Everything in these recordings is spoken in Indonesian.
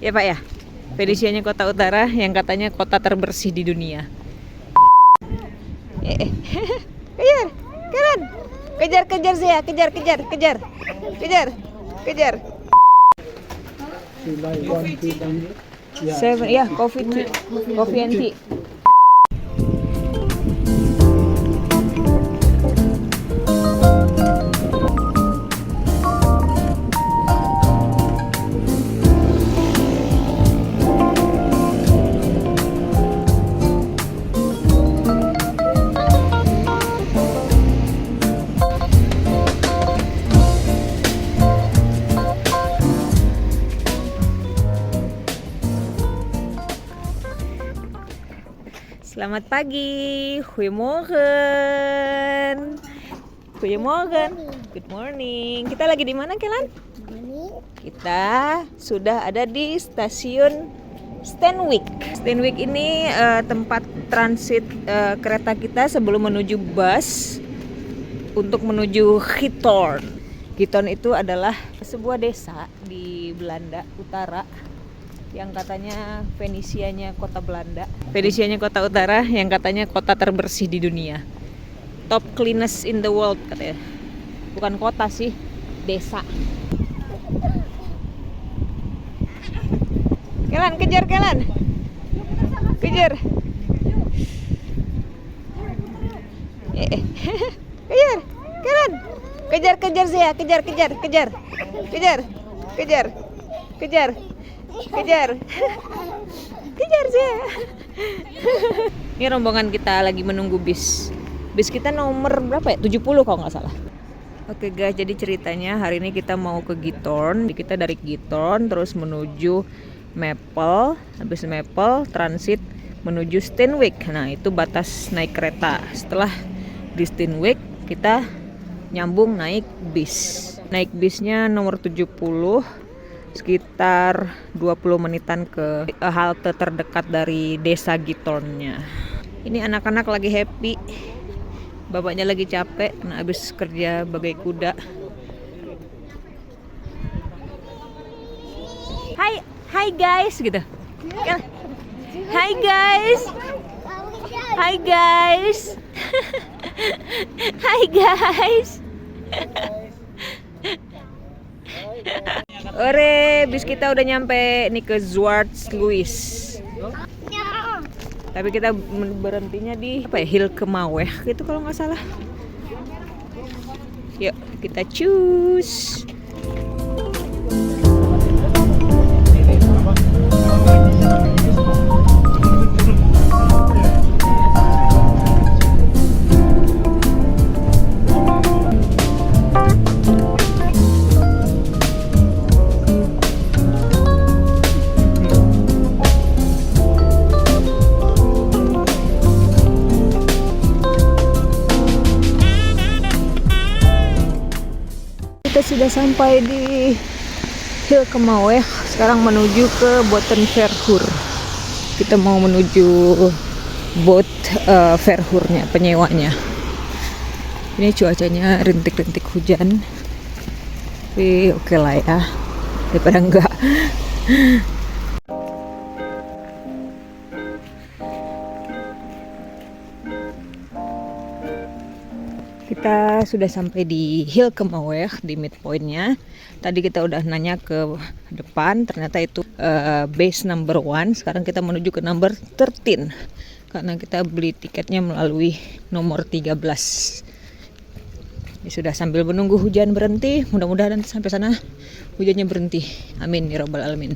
Ya Pak ya, Venesianya Kota Utara yang katanya kota terbersih di dunia. Kejar, keren. Kejar Zia, kejar. Seven, ya, coffee and tea. Selamat pagi, goedemorgen. Good morning. Kita lagi di mana, Kelan? Kita sudah ada di stasiun Stenwijk. Stenwijk ini tempat transit kereta kita sebelum menuju bus untuk menuju Giethoorn. Giethoorn itu adalah sebuah desa di Belanda Utara yang katanya Venesianya kota Belanda. Venesianya Kota Utara yang katanya kota terbersih di dunia. Top cleanest in the world katanya. Bukan kota sih, desa. Kelan, kejar. Kejar. Kelan. Kejar Zia, kejar. Kejar Zia. Ini rombongan kita lagi menunggu bis. Bis kita nomor berapa ya? 70 kalau nggak salah. Oke guys, jadi ceritanya hari ini kita mau ke Giethoorn. Kita dari Giethoorn terus menuju Meppel. Habis Meppel transit menuju Stenwijk. Nah, itu batas naik kereta. Setelah di Stenwijk kita nyambung naik bis. Naik bisnya nomor 70. Sekitar 20 menitan ke halte terdekat dari desa Giethoornnya. Ini anak-anak lagi happy. Bapaknya lagi capek karena habis kerja bagai kuda. Hai guys gitu. Hai guys. Ore, bis kita udah nyampe nih ke Zwartsluis. Tapi kita berhentinya di Hilkemauer gitu kalau nggak salah. Yuk kita cus. Kita sudah sampai di Hilkemauer. Sekarang menuju ke Botenverhuur. Kita mau menuju boat Verhuurnya, penyewanya. Ini cuacanya rintik-rintik hujan. Tapi oke lah ya, daripada enggak. Kita sudah sampai di Hilkemauer, di midpointnya. Tadi kita udah nanya ke depan, ternyata itu base number 1. Sekarang kita menuju ke number 13 karena kita beli tiketnya melalui nomor 13. Ini sudah sambil menunggu hujan berhenti. Mudah-mudahan nanti sampai sana hujannya berhenti. Amin ya robbal alamin.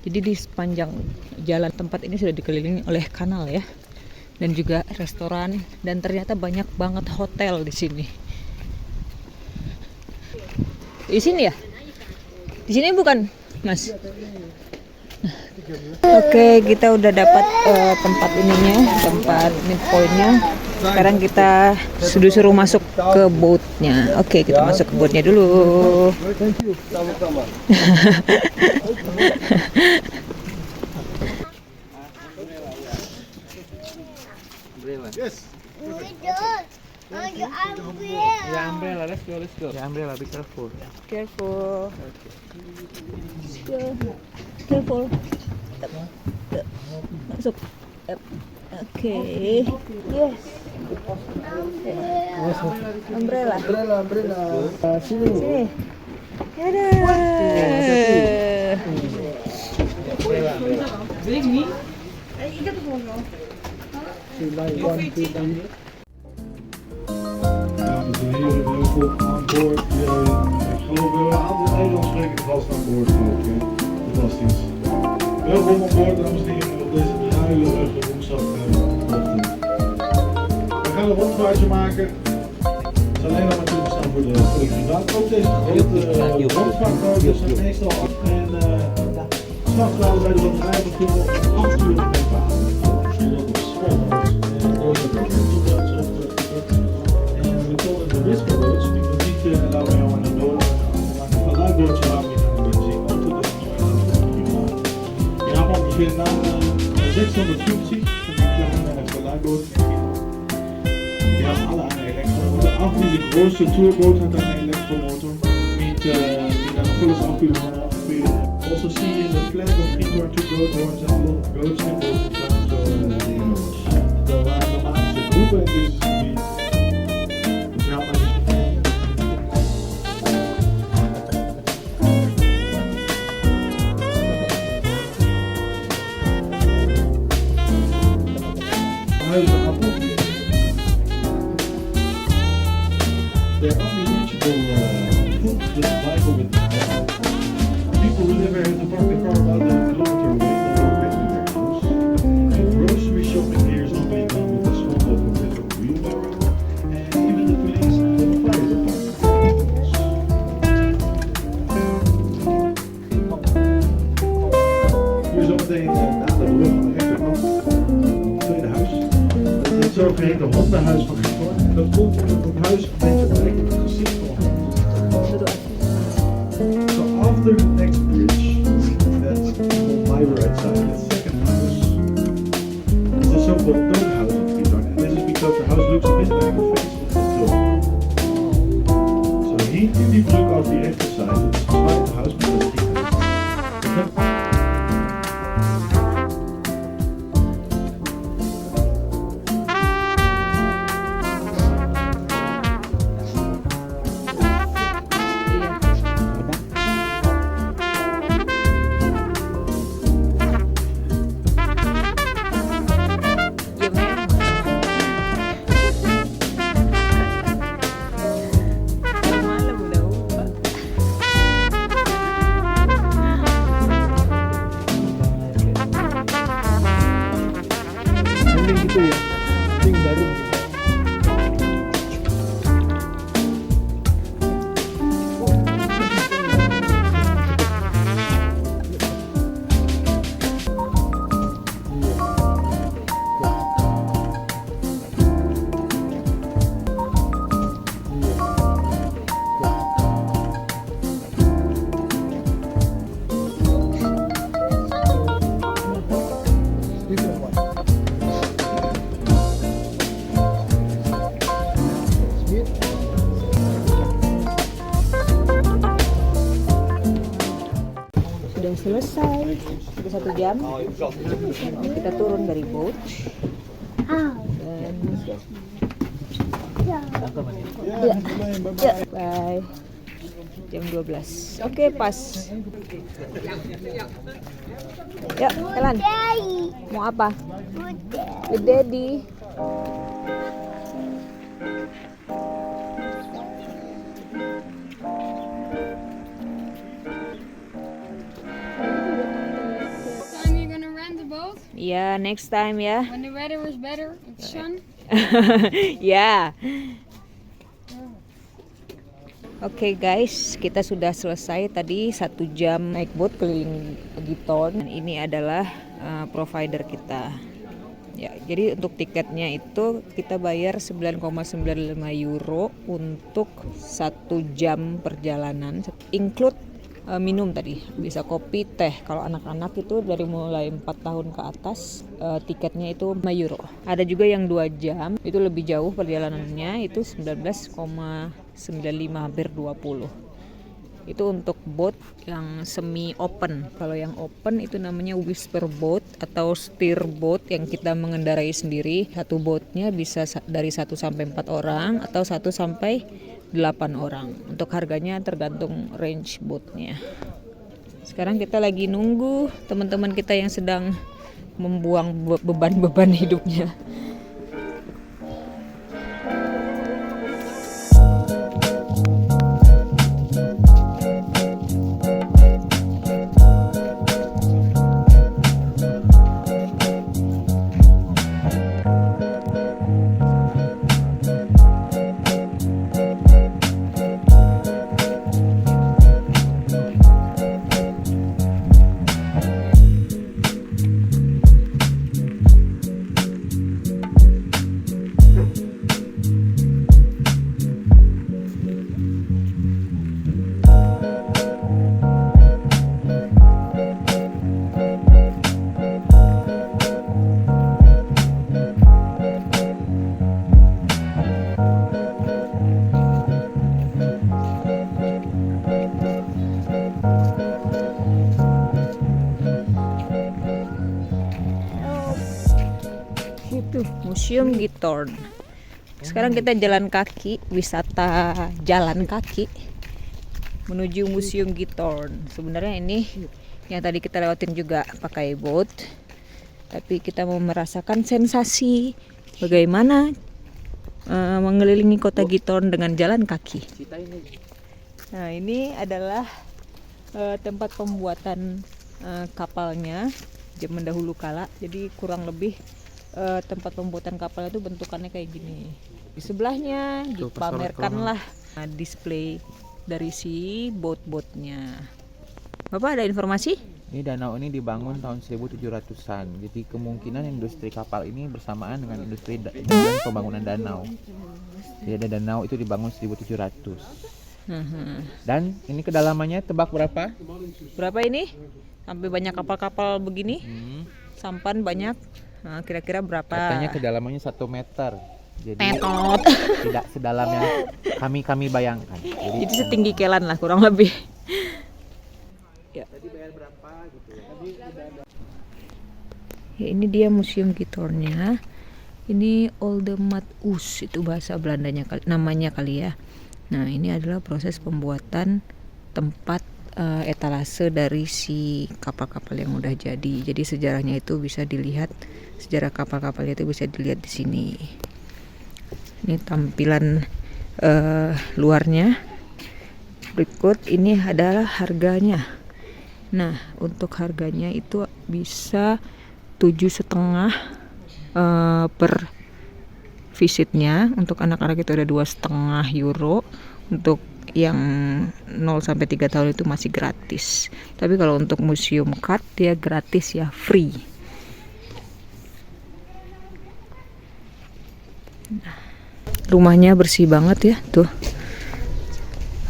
Jadi di sepanjang jalan tempat ini sudah dikelilingi oleh kanal ya. Dan juga restoran, dan ternyata banyak banget hotel di sini. Di sini ya? Di sini bukan, Mas? Oke, kita udah dapat tempat ininya, tempat midpointnya. Sekarang kita suruh masuk ke boatnya. Oke, kita masuk ke boatnya dulu. Yes. Your umbrella. Yeah, umbrella. Let's go. Yeah, umbrella. Be careful. Careful. Okay. Let's go. Careful. Tuh. Masuk. Oke. Yes. Umbrella. Sini. Ada. Dames en heren, welkom aan boord. Ik geloof dat we een aantal Nederlands sprekende gasten aan boord mogen. Fantastisch. Welkom aan boord, dames en heren, op deze druilerige woensdagochtend. We gaan een rondvaartje maken. Het is alleen nog maar toegestaan voor de privaat. Ook deze grote rondvaartboten zijn meestal af. En s'nachts waren wij de batterij begonnen om 8 uur op de baan. Misschien ook nog zwemmen. We tonen de risiko's, die we niet laten jou aan de dood. Van luidboordje laten we naar de benzine. Wir haben ungefähr dann 650 von den kleinen Verleihbooten. Die haben alle eine Elektromotor. Auch diese große Tourboot hat eine Elektromotor mit einer volles Aufbildung. Also see in the flag of Greenboard to go towards a lot of goats and boats and so daar waren de laatste groepen in dit gebied. Dus ja, maar huizen kapot. They're only reachable foot the survival with people who never have to park the car about a kilometer away or back to their house. And grocery shopping here is normally done with a small local with a wheelbarrow. And even the police and the fire department. Hier zometeen na de brug aan de rechterkant. Tweede huis. Dat is het zogeheten hondenhuis van Giethoorn. Dat komt omdat het huis een beetje lijkt op het gezicht van een hond. So after the next bridge, that's on my right side, the second house, is a so-called dog house in Giethoorn. And this is because the house looks a bit like the face of the dog. So hier in die brug auf die rechterzijde, het is een zwarte huis met een Giethoorn. Sudah selesai, sudah 1 jam. Kita turun dari boat dan ya, bye. Jam 12. Oke, pas. Ya, Elan. Mau apa? With Daddy. Ya, next time ya. When the weather is better, it's sun. Ya. Oke guys, kita sudah selesai tadi 1 jam naik boat keliling Giethoorn. Ini adalah provider kita. Ya, jadi untuk tiketnya itu kita bayar 9,95 euro untuk 1 jam perjalanan, include minum tadi, bisa kopi, teh. Kalau anak-anak itu dari mulai 4 tahun ke atas, tiketnya itu 5 euro. Ada juga yang 2 jam, itu lebih jauh perjalanannya, itu 19,95 hampir 20. Itu untuk boat yang semi open. Kalau yang open itu namanya whisper boat atau steer boat yang kita mengendarai sendiri. Satu boatnya bisa dari 1 sampai 4 orang atau 1 sampai 8 orang. Untuk harganya tergantung range boatnya. Sekarang kita lagi nunggu teman-teman kita yang sedang membuang beban-beban hidupnya. Itu Museum Githorn. Sekarang kita jalan kaki, wisata jalan kaki menuju Museum Githorn. Sebenarnya ini yang tadi kita lewatin juga pakai boat, tapi kita mau merasakan sensasi bagaimana mengelilingi kota Githorn dengan jalan kaki. Nah, ini adalah tempat pembuatan kapalnya zaman dahulu kala. Jadi kurang lebih tempat pembuatan kapal itu bentukannya kayak gini. Di sebelahnya dipamerkanlah display dari si boat-boatnya. Bapak ada informasi? Ini danau ini dibangun tahun 1700-an. Jadi kemungkinan industri kapal ini bersamaan dengan industri pembangunan danau. Jadi ada danau itu dibangun 1700. Dan ini kedalamannya tebak berapa? Berapa ini? Sampai banyak kapal-kapal begini? Sampan banyak. Nah, kira-kira berapa? Katanya kedalamannya 1 meter. Jadi Tetot. tidak sedalam yang kami bayangkan. Jadi setinggi Kelan lah kurang lebih. Ya. Ya, ini dia Museum Githornnya. Ini Oldemat-us, itu bahasa Belandanya namanya kali ya. Nah, ini adalah proses pembuatan tempat etalase dari si kapal-kapal yang udah jadi. Jadi sejarahnya itu bisa dilihat, sejarah kapal-kapalnya itu bisa dilihat di sini. Ini tampilan luarnya. Berikut ini adalah harganya. Nah, untuk harganya itu bisa 7,5 per visitnya. Untuk anak-anak itu ada 2,5 euro. Untuk yang 0 sampai 3 tahun itu masih gratis. Tapi kalau untuk museum card dia gratis ya, free. Rumahnya bersih banget ya, tuh.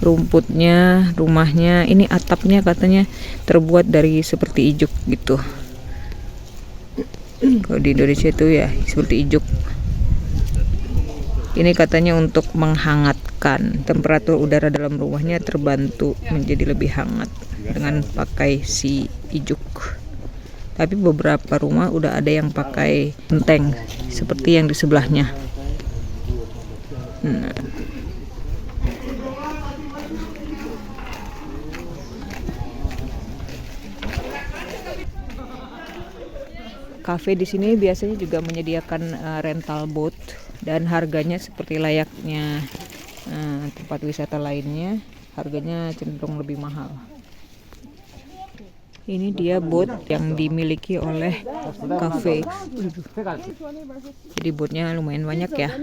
Rumputnya, rumahnya, ini atapnya katanya terbuat dari seperti ijuk gitu. Kalau di Indonesia itu ya seperti ijuk. Ini katanya untuk menghangatkan, temperatur udara dalam rumahnya terbantu menjadi lebih hangat dengan pakai si ijuk. Tapi beberapa rumah udah ada yang pakai genteng seperti yang di sebelahnya. Nah. Cafe di sini biasanya juga menyediakan rental boat dan harganya seperti layaknya tempat wisata lainnya, harganya cenderung lebih mahal. Ini dia boat yang dimiliki oleh cafe. Jadi boatnya lumayan banyak ya.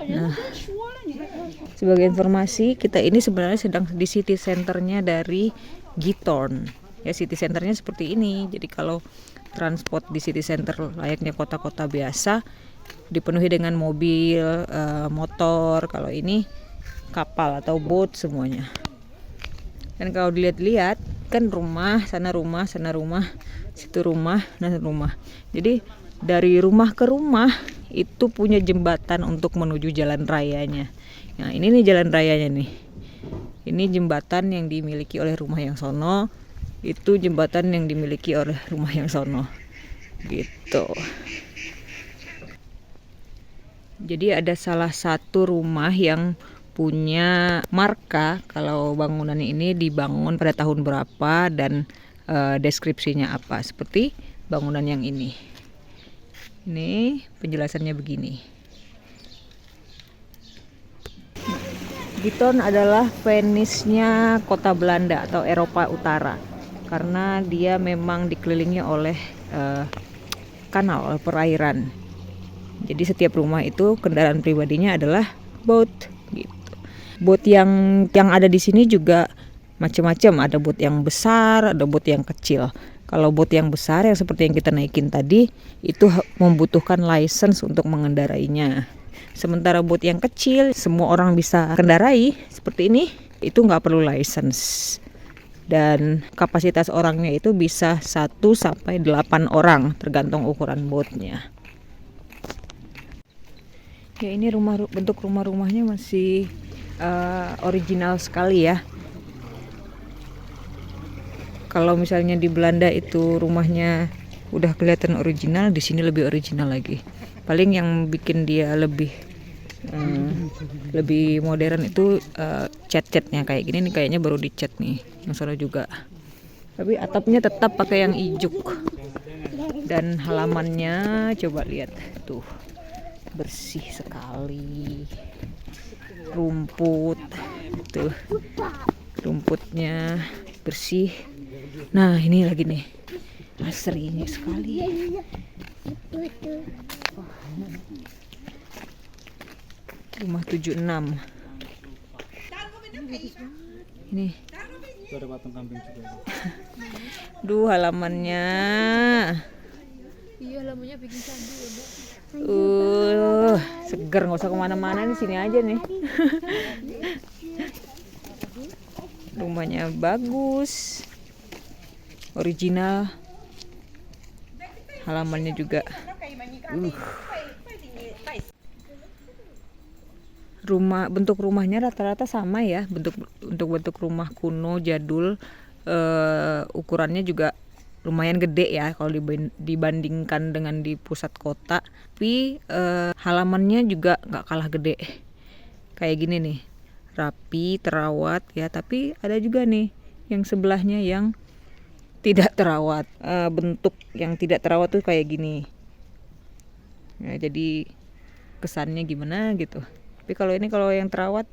Nah, sebagai informasi, kita ini sebenarnya sedang di city centernya dari Githorn. Ya, city centernya seperti ini. Jadi kalau transport di city center layaknya kota-kota biasa dipenuhi dengan mobil, motor. Kalau ini kapal atau boat semuanya. Dan kalau dilihat-lihat kan rumah, sana rumah, situ rumah, nah rumah. Jadi dari rumah ke rumah itu punya jembatan untuk menuju jalan rayanya. Nah, ini nih jalan rayanya nih. Ini jembatan yang dimiliki oleh rumah yang sono. Itu jembatan yang dimiliki oleh rumah yang sono. Gitu. Jadi ada salah satu rumah yang punya marka kalau bangunan ini dibangun pada tahun berapa dan deskripsinya apa, seperti bangunan yang ini. Ini penjelasannya begini. Giton adalah Venice-nya kota Belanda atau Eropa Utara karena dia memang dikelilingi oleh kanal perairan. Jadi setiap rumah itu kendaraan pribadinya adalah boat gitu. Boat yang ada di sini juga macam-macam. Ada boat yang besar, ada boat yang kecil. Kalau boat yang besar yang seperti yang kita naikin tadi itu membutuhkan license untuk mengendarainya. Sementara boat yang kecil semua orang bisa kendarai seperti ini, itu nggak perlu license. Dan kapasitas orangnya itu bisa 1 sampai 8 orang tergantung ukuran boatnya. Ya, ini bentuk rumah-rumahnya masih original sekali ya. Kalau misalnya di Belanda itu rumahnya udah kelihatan original, di sini lebih original lagi. Paling yang bikin dia lebih modern itu cat-catnya kayak gini nih, kayaknya baru dicat nih. Yang sana juga. Tapi atapnya tetap pakai yang ijuk. Dan halamannya coba lihat tuh. Bersih sekali. Rumput tuh. Rumputnya bersih. Nah, ini lagi nih. Asrinya sekali. Rumah 76. Ini. Ada patung kambing juga. Duh, halamannya. Iya, halamannya bikin candu ya, Mbak. Seger, nggak usah kemana-mana, di sini aja nih. Rumahnya bagus, original. Halamannya juga. Bentuk rumahnya rata-rata sama ya, bentuk rumah kuno jadul. Ukurannya juga lumayan gede ya kalau dibandingkan dengan di pusat kota. Tapi halamannya juga nggak kalah gede. Kayak gini nih, rapi, terawat ya. Tapi ada juga nih yang sebelahnya yang tidak terawat. Bentuk yang tidak terawat tuh kayak gini. Ya, jadi kesannya gimana gitu. Tapi kalau yang terawat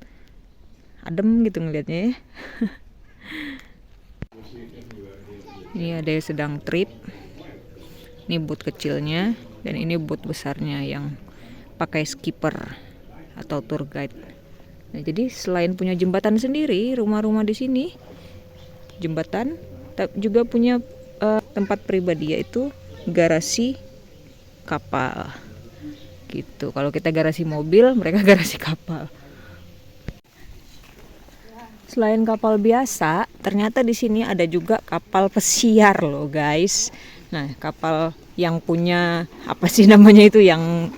adem gitu ngelihatnya ya. Ini ada yang sedang trip. Ini boat kecilnya dan ini boat besarnya yang pakai skipper atau tour guide. Nah, jadi selain punya jembatan sendiri, rumah-rumah di sini jembatan juga punya tempat pribadi, yaitu garasi kapal. Gitu. Kalau kita garasi mobil, mereka garasi kapal. Selain kapal biasa, ternyata di sini ada juga kapal pesiar loh, guys. Nah, kapal yang punya apa sih namanya itu, yang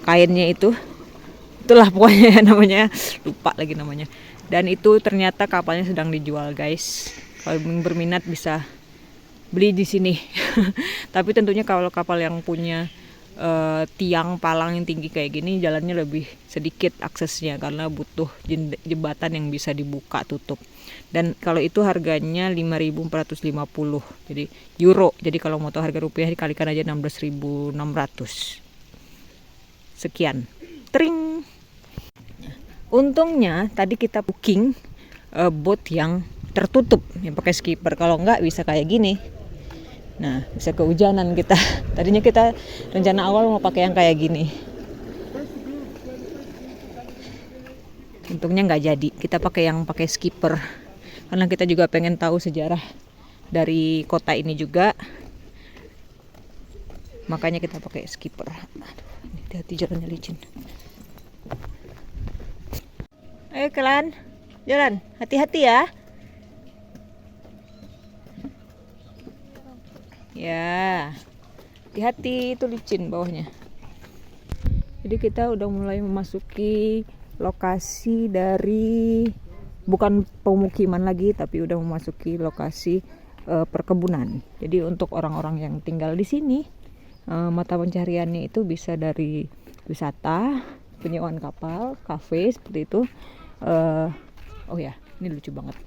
kainnya itulah pokoknya namanya, lupa lagi namanya. Dan itu ternyata kapalnya sedang dijual, guys. Kalau berminat bisa beli di sini. Tapi tentunya kalau kapal yang punya tiang palang yang tinggi kayak gini, jalannya lebih sedikit aksesnya karena butuh jembatan yang bisa dibuka tutup. Dan kalau itu harganya 5.450, jadi euro. Jadi kalau mau tahu harga rupiah dikalikan aja 16.600. Sekian. Tring. Untungnya tadi kita booking boat yang tertutup yang pakai skipper. Kalau enggak bisa kayak gini. Nah, bisa kehujanan kita. Tadinya kita rencana awal mau pakai yang kayak gini. Untungnya nggak jadi. Kita pakai yang pakai skipper. Karena kita juga pengen tahu sejarah dari kota ini juga. Makanya kita pakai skipper. Aduh, hati-hati jalannya licin. Ayo kalian, jalan. Hati-hati ya. Ya, hati-hati, itu licin bawahnya. Jadi kita udah mulai memasuki lokasi dari bukan pemukiman lagi, tapi udah memasuki lokasi perkebunan. Jadi untuk orang-orang yang tinggal di sini, mata pencahariannya itu bisa dari wisata, penyewaan kapal, kafe seperti itu. Oh ya, ini lucu banget.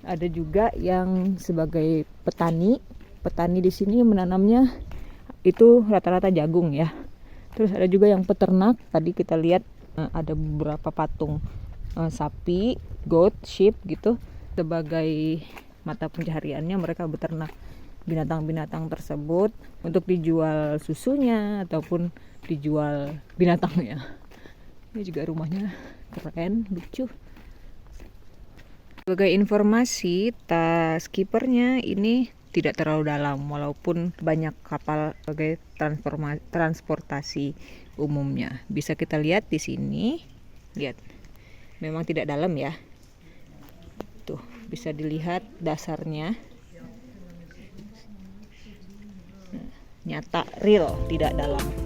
Ada juga yang sebagai petani. Petani di sini menanamnya itu rata-rata jagung ya. Terus ada juga yang peternak. Tadi kita lihat ada beberapa patung sapi, goat, sheep gitu. Sebagai mata pencahariannya mereka beternak binatang-binatang tersebut untuk dijual susunya ataupun dijual binatangnya. Ini juga rumahnya keren, lucu. Sebagai informasi, tas skippernya ini tidak terlalu dalam walaupun banyak kapal sebagai transportasi umumnya. Bisa kita lihat di sini. Lihat. Memang tidak dalam ya. Tuh, bisa dilihat dasarnya. Nyata, real, tidak dalam.